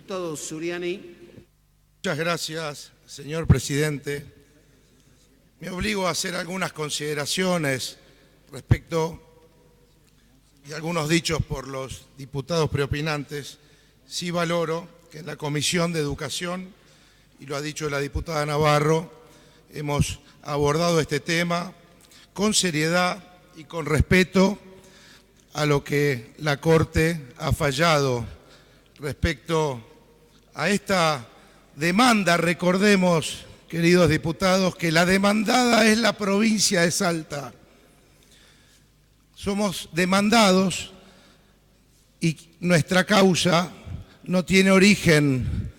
Diputado Zuliani. Muchas gracias, señor presidente. Me obligo a hacer algunas consideraciones respecto de algunos dichos por los diputados preopinantes. Sí valoro que en la Comisión de Educación, y lo ha dicho la diputada Navarro, hemos abordado este tema con seriedad y con respeto a lo que la Corte ha fallado respecto a esta demanda. Recordemos, queridos diputados, que la demandada es la provincia de Salta. Somos demandados y nuestra causa no tiene origen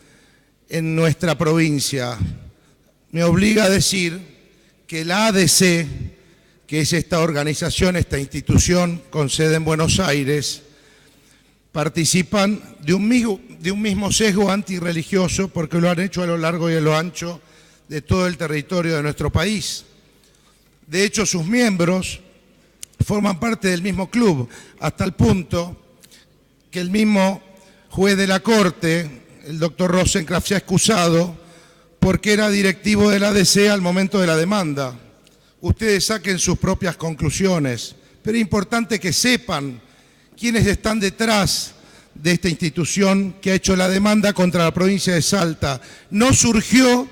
en nuestra provincia. Me obliga a decir que la ADC, que es esta organización, esta institución con sede en Buenos Aires, participan de un mismo sesgo antirreligioso porque lo han hecho a lo largo y a lo ancho de todo el territorio de nuestro país. De hecho, sus miembros forman parte del mismo club, hasta el punto que el mismo juez de la Corte, el doctor Rosenkrantz, se ha excusado porque era directivo de la ADC al momento de la demanda. Ustedes saquen sus propias conclusiones, pero es importante que sepan quiénes están detrás de esta institución que ha hecho la demanda contra la provincia de Salta. No surgió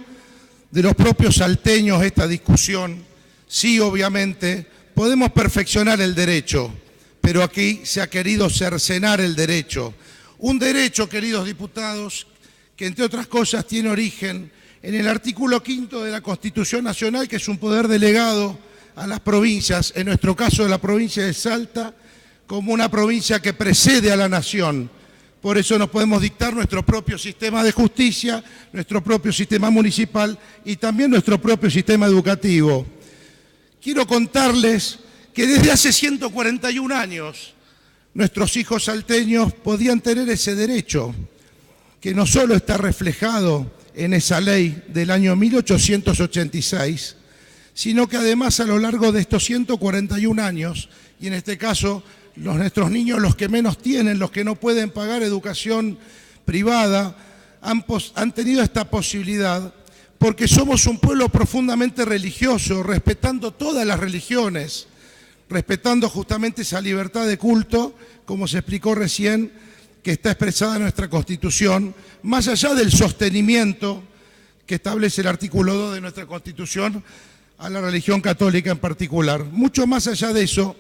de los propios salteños esta discusión. Sí, obviamente, podemos perfeccionar el derecho, pero aquí se ha querido cercenar el derecho. Un derecho, queridos diputados, que entre otras cosas tiene origen en el artículo 5 de la Constitución Nacional, que es un poder delegado a las provincias, en nuestro caso de la provincia de Salta, como una provincia que precede a la nación. Por eso nos podemos dictar nuestro propio sistema de justicia, nuestro propio sistema municipal y también nuestro propio sistema educativo. Quiero contarles que desde hace 141 años nuestros hijos salteños podían tener ese derecho, que no solo está reflejado en esa ley del año 1886, sino que además a lo largo de estos 141 años, y en este caso nuestros niños, los que menos tienen, los que no pueden pagar educación privada, han tenido esta posibilidad porque somos un pueblo profundamente religioso, respetando todas las religiones, respetando justamente esa libertad de culto, como se explicó recién, que está expresada en nuestra Constitución, más allá del sostenimiento que establece el artículo 2 de nuestra Constitución a la religión católica en particular. Mucho más allá de eso,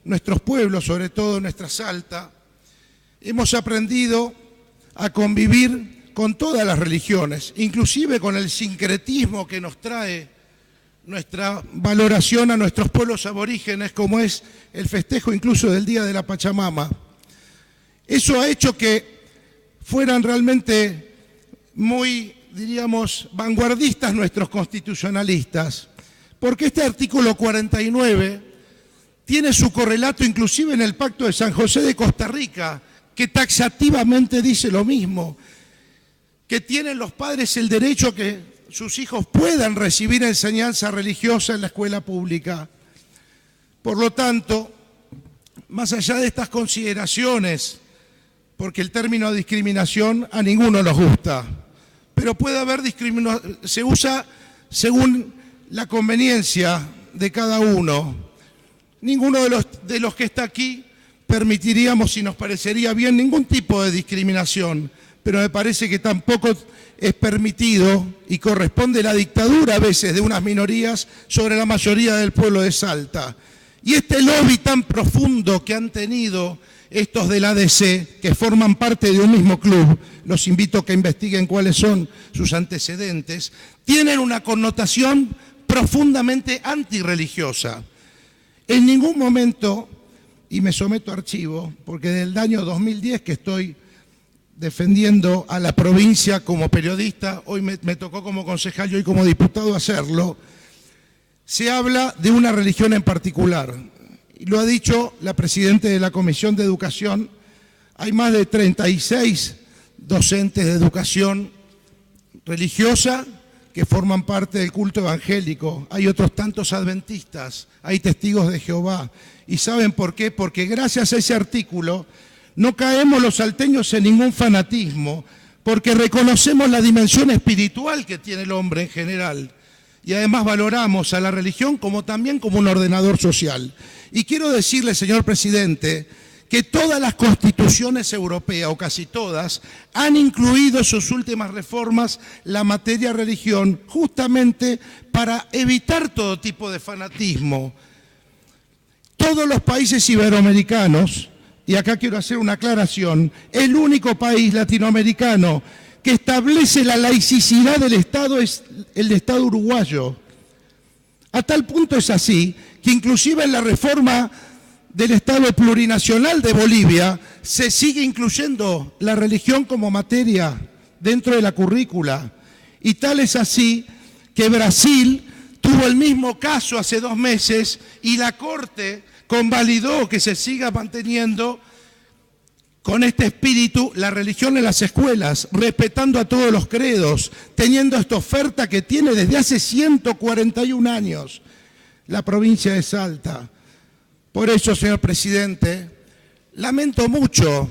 nuestros pueblos, sobre todo nuestra Salta, hemos aprendido a convivir con todas las religiones, inclusive con el sincretismo que nos trae nuestra valoración a nuestros pueblos aborígenes, como es el festejo incluso del Día de la Pachamama. Eso ha hecho que fueran realmente muy, diríamos, vanguardistas nuestros constitucionalistas, porque este artículo 49 tiene su correlato inclusive en el Pacto de San José de Costa Rica, que taxativamente dice lo mismo, que tienen los padres el derecho a que sus hijos puedan recibir enseñanza religiosa en la escuela pública. Por lo tanto, más allá de estas consideraciones, porque el término discriminación a ninguno nos gusta, pero puede haber discriminación, se usa según la conveniencia de cada uno. Ninguno de los que está aquí permitiríamos, si nos parecería bien, ningún tipo de discriminación, pero me parece que tampoco es permitido y corresponde la dictadura a veces de unas minorías sobre la mayoría del pueblo de Salta. Y este lobby tan profundo que han tenido estos del ADC, que forman parte de un mismo club, los invito a que investiguen cuáles son sus antecedentes, tienen una connotación profundamente antirreligiosa. En ningún momento, y me someto a archivo, porque desde el año 2010 que estoy defendiendo a la provincia como periodista, hoy me tocó como concejal y hoy como diputado hacerlo, se habla de una religión en particular. Y lo ha dicho la presidenta de la Comisión de Educación, hay más de 36 docentes de educación religiosa que forman parte del culto evangélico, hay otros tantos adventistas, hay testigos de Jehová. ¿Y saben por qué? Porque gracias a ese artículo no caemos los salteños en ningún fanatismo, porque reconocemos la dimensión espiritual que tiene el hombre en general y además valoramos a la religión también como un ordenador social. Y quiero decirle, señor presidente, que todas las constituciones europeas, o casi todas, han incluido en sus últimas reformas la materia religión justamente para evitar todo tipo de fanatismo. Todos los países iberoamericanos, y acá quiero hacer una aclaración, el único país latinoamericano que establece la laicidad del Estado es el Estado uruguayo. A tal punto es así que inclusive en la reforma del Estado plurinacional de Bolivia se sigue incluyendo la religión como materia dentro de la currícula. Y tal es así que Brasil tuvo el mismo caso hace 2 meses y la Corte convalidó que se siga manteniendo con este espíritu la religión en las escuelas, respetando a todos los credos, teniendo esta oferta que tiene desde hace 141 años la provincia de Salta. Por eso, señor presidente, lamento mucho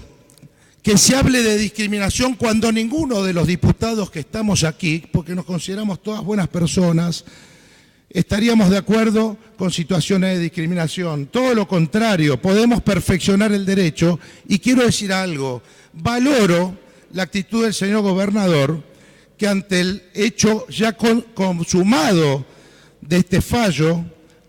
que se hable de discriminación cuando ninguno de los diputados que estamos aquí, porque nos consideramos todas buenas personas, estaríamos de acuerdo con situaciones de discriminación. Todo lo contrario, podemos perfeccionar el derecho. Y quiero decir algo, valoro la actitud del señor gobernador, que ante el hecho ya consumado de este fallo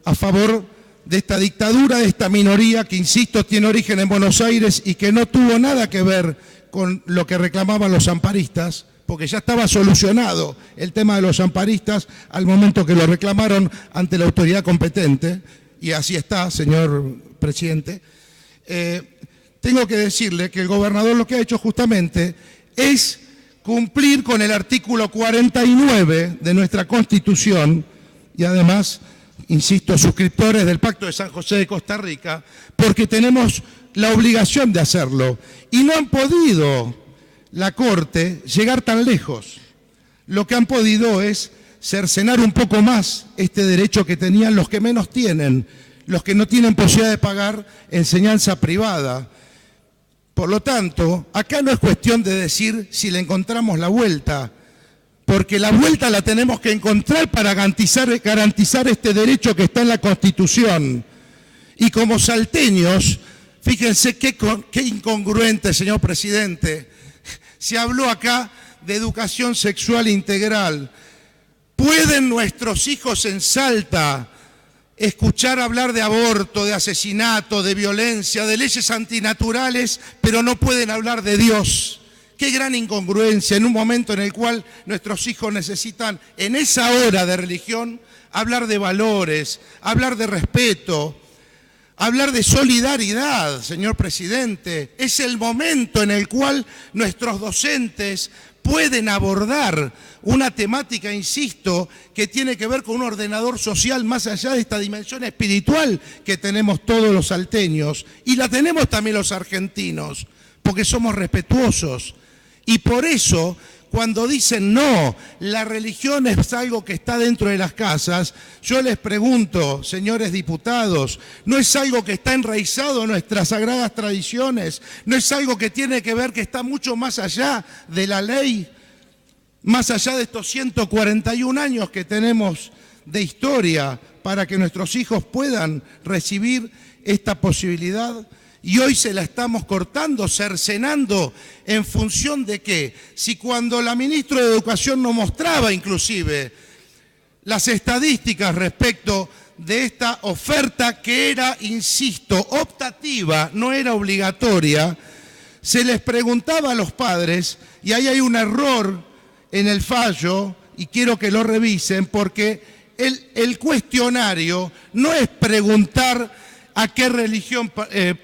a favor de esta dictadura, de esta minoría que, insisto, tiene origen en Buenos Aires y que no tuvo nada que ver con lo que reclamaban los amparistas, porque ya estaba solucionado el tema de los amparistas al momento que lo reclamaron ante la autoridad competente, y así está, señor presidente. Tengo que decirle que el gobernador lo que ha hecho justamente es cumplir con el artículo 49 de nuestra Constitución y además, insisto, suscriptores del Pacto de San José de Costa Rica, porque tenemos la obligación de hacerlo. Y no han podido la Corte llegar tan lejos. Lo que han podido es cercenar un poco más este derecho que tenían los que menos tienen, los que no tienen posibilidad de pagar enseñanza privada. Por lo tanto, acá no es cuestión de decir si le encontramos la vuelta, porque la vuelta la tenemos que encontrar para garantizar este derecho que está en la Constitución. Y como salteños, fíjense qué incongruente, señor presidente. Se habló acá de educación sexual integral. ¿Pueden nuestros hijos en Salta escuchar hablar de aborto, de asesinato, de violencia, de leyes antinaturales, pero no pueden hablar de Dios? Qué gran incongruencia en un momento en el cual nuestros hijos necesitan, en esa hora de religión, hablar de valores, hablar de respeto, hablar de solidaridad, señor presidente. Es el momento en el cual nuestros docentes pueden abordar una temática, insisto, que tiene que ver con un ordenador social más allá de esta dimensión espiritual que tenemos todos los salteños y la tenemos también los argentinos, porque somos respetuosos. Y por eso, cuando dicen no, la religión es algo que está dentro de las casas, yo les pregunto, señores diputados, ¿no es algo que está enraizado en nuestras sagradas tradiciones? ¿No es algo que tiene que ver, que está mucho más allá de la ley? Más allá de estos 141 años que tenemos de historia para que nuestros hijos puedan recibir esta posibilidad. Y hoy se la estamos cortando, cercenando, ¿en función de qué? Si cuando la ministra de Educación nos mostraba inclusive las estadísticas respecto de esta oferta que era, insisto, optativa, no era obligatoria, se les preguntaba a los padres, y ahí hay un error en el fallo, y quiero que lo revisen, porque el cuestionario no es preguntar a qué religión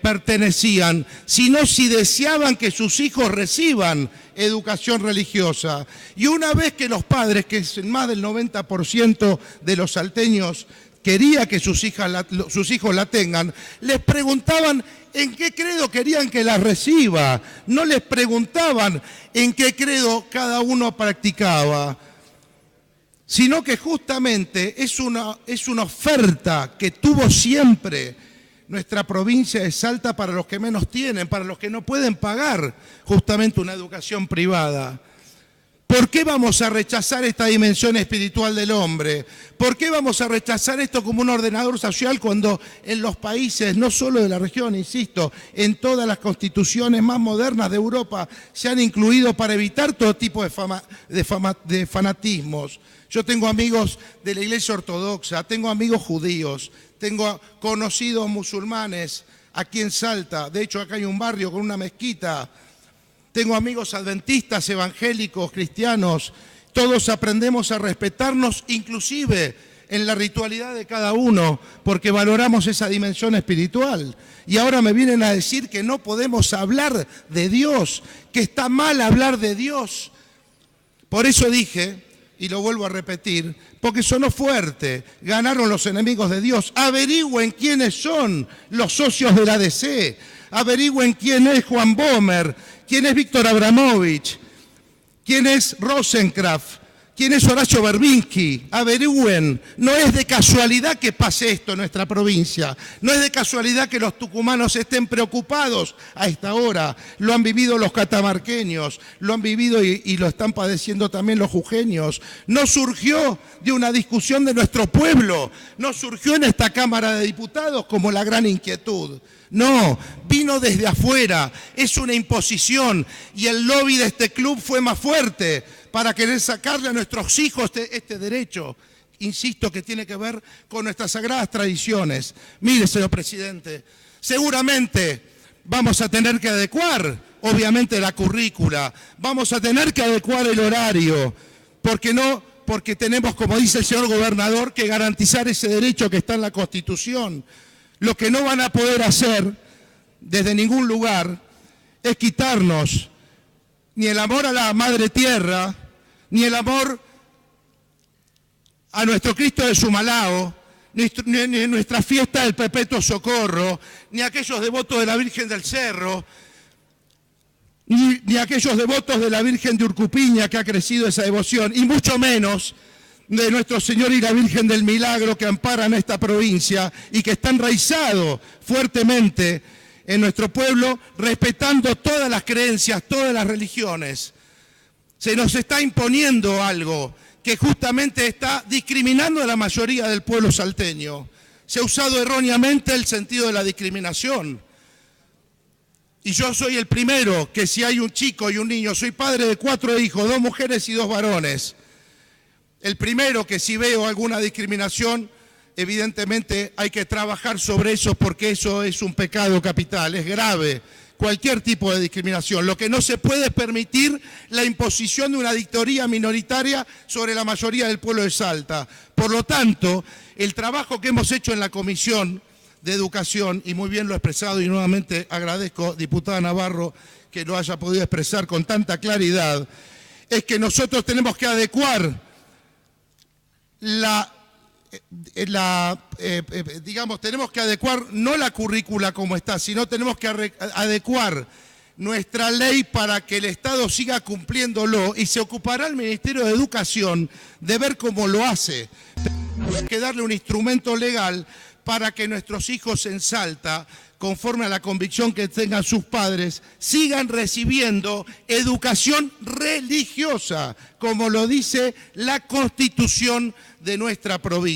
pertenecían, sino si deseaban que sus hijos reciban educación religiosa. Y una vez que los padres, que es más del 90% de los salteños, quería que sus hijos la tengan, les preguntaban en qué credo querían que la reciba, no les preguntaban en qué credo cada uno practicaba, sino que justamente es una oferta que tuvo siempre nuestra provincia de Salta para los que menos tienen, para los que no pueden pagar justamente una educación privada. ¿Por qué vamos a rechazar esta dimensión espiritual del hombre? ¿Por qué vamos a rechazar esto como un ordenador social cuando en los países, no solo de la región, insisto, en todas las constituciones más modernas de Europa se han incluido para evitar todo tipo de fanatismos? Yo tengo amigos de la Iglesia Ortodoxa, tengo amigos judíos, tengo conocidos musulmanes aquí en Salta. De hecho, acá hay un barrio con una mezquita. Tengo amigos adventistas, evangélicos, cristianos. Todos aprendemos a respetarnos, inclusive en la ritualidad de cada uno, porque valoramos esa dimensión espiritual. Y ahora me vienen a decir que no podemos hablar de Dios, que está mal hablar de Dios. Por eso dije, y lo vuelvo a repetir, porque sonó fuerte, ganaron los enemigos de Dios. Averigüen quiénes son los socios de la ADC, averigüen quién es Juan Bomer, quién es Víctor Abramovich, quién es Rosenkraft, quién es Horacio Berbinsky. Averigüen, no es de casualidad que pase esto en nuestra provincia, no es de casualidad que los tucumanos estén preocupados a esta hora. Lo han vivido los catamarqueños, lo han vivido y lo están padeciendo también los jujeños. No surgió de una discusión de nuestro pueblo, no surgió en esta Cámara de Diputados como la gran inquietud. No, vino desde afuera, es una imposición y el lobby de este club fue más fuerte para querer sacarle a nuestros hijos este derecho, insisto, que tiene que ver con nuestras sagradas tradiciones. Mire, señor presidente, seguramente vamos a tener que adecuar, obviamente, la currícula, vamos a tener que adecuar el horario, porque tenemos, como dice el señor gobernador, que garantizar ese derecho que está en la Constitución. Lo que no van a poder hacer desde ningún lugar es quitarnos ni el amor a la Madre Tierra, ni el amor a nuestro Cristo de Sumalao, ni nuestra fiesta del Perpetuo Socorro, ni aquellos devotos de la Virgen del Cerro, ni aquellos devotos de la Virgen de Urcupiña que ha crecido esa devoción, y mucho menos de nuestro Señor y la Virgen del Milagro que amparan esta provincia y que está enraizado fuertemente en nuestro pueblo, respetando todas las creencias, todas las religiones. Se nos está imponiendo algo que justamente está discriminando a la mayoría del pueblo salteño. Se ha usado erróneamente el sentido de la discriminación. Y yo soy el primero que, si hay un chico y un niño, soy padre de 4 hijos, 2 mujeres y 2 varones. El primero que, si veo alguna discriminación, evidentemente hay que trabajar sobre eso, porque eso es un pecado capital, es grave, cualquier tipo de discriminación. Lo que no se puede permitir la imposición de una dictadura minoritaria sobre la mayoría del pueblo de Salta. Por lo tanto, el trabajo que hemos hecho en la Comisión de Educación, y muy bien lo he expresado, y nuevamente agradezco, diputada Navarro, que lo haya podido expresar con tanta claridad, es que nosotros tenemos que adecuar tenemos que adecuar no la currícula como está, sino tenemos que adecuar nuestra ley para que el Estado siga cumpliéndolo, y se ocupará el Ministerio de Educación de ver cómo lo hace. Tenemos que darle un instrumento legal para que nuestros hijos en Salta, conforme a la convicción que tengan sus padres, sigan recibiendo educación religiosa, como lo dice la Constitución de nuestra provincia.